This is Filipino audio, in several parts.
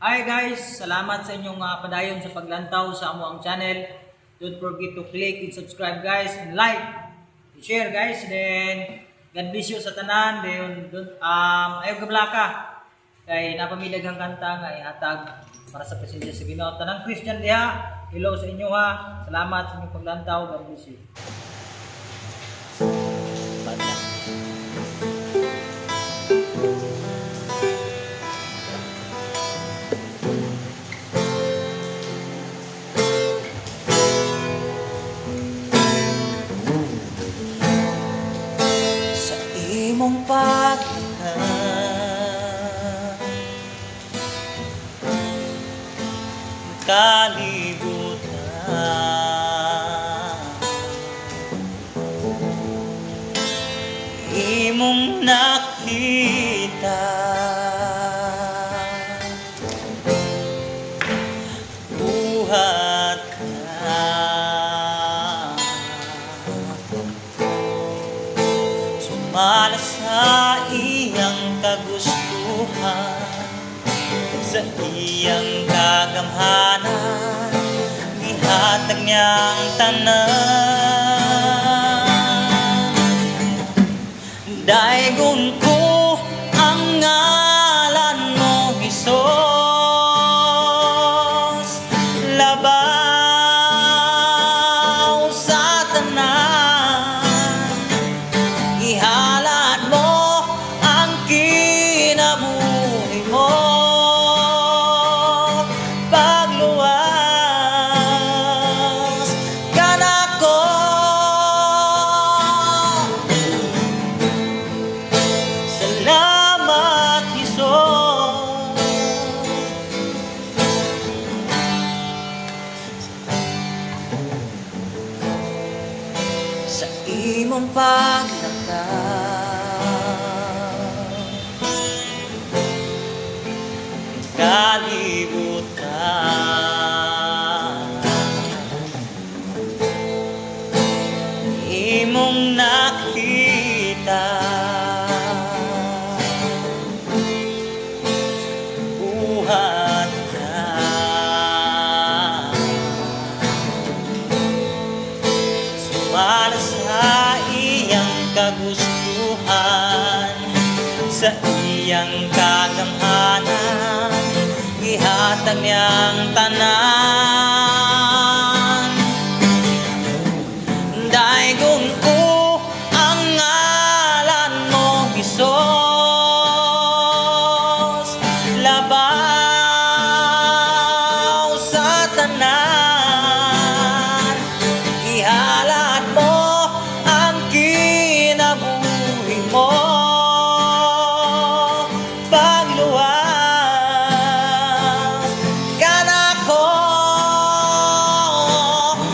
Hi guys, salamat sa inyong padayon sa paglantaw sa amo ang channel. Don't forget to click and subscribe guys, and like, and share guys. Then God bless you sa tanan. Then ayaw gablaka kay napamilaghang kanta nga ihatag para sa presensya sa Ginoo. Tanang Christian diha, hello sa inyo ha. Salamat sa inyong paglantaw. God bless you. Imong pagka kalibutan, imong nakita buhat ka, sumala sa iyang kagustuhan, sa iyang kagamhanan, ihatag niyang tanan. Daigon ko ang ngalan mo, Hesus, labaw sa tanan. Ihalad mo ang kinabuhi mo, pagluwas ka nako. Salamat, Hesus. Sa imong paglakad, kalibutan, imong nakita buhat ka, sumala sa iyang kagustuhan, sa iyang kagamhanan, ihatag niyang tanan. Daigon ko ang ngalan mo, Hesus, labaw sa tanan. Ihalad mo ang kinabuhi mo, pagluwas ka nako.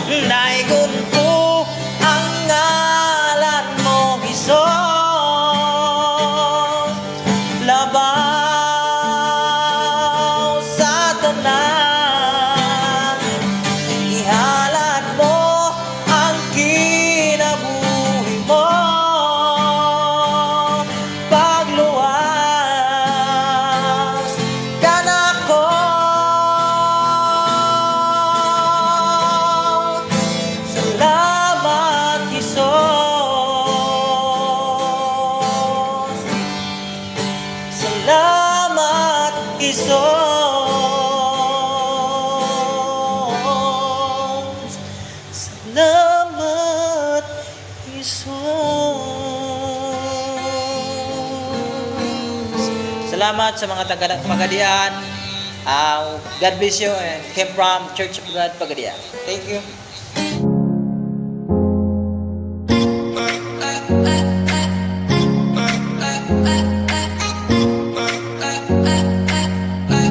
Daigon ko ang ngalan mo, Hesus, labaw sa tanan. Ihalad mo ang kinabuhi mo, pagluwas ka nako. Salamat, Hesus. Salamat, Hesus. Salamat, Hesus. Salamat sa mga taga-Pagadian. God bless you, and came from Church of God, Pagadian. Thank you.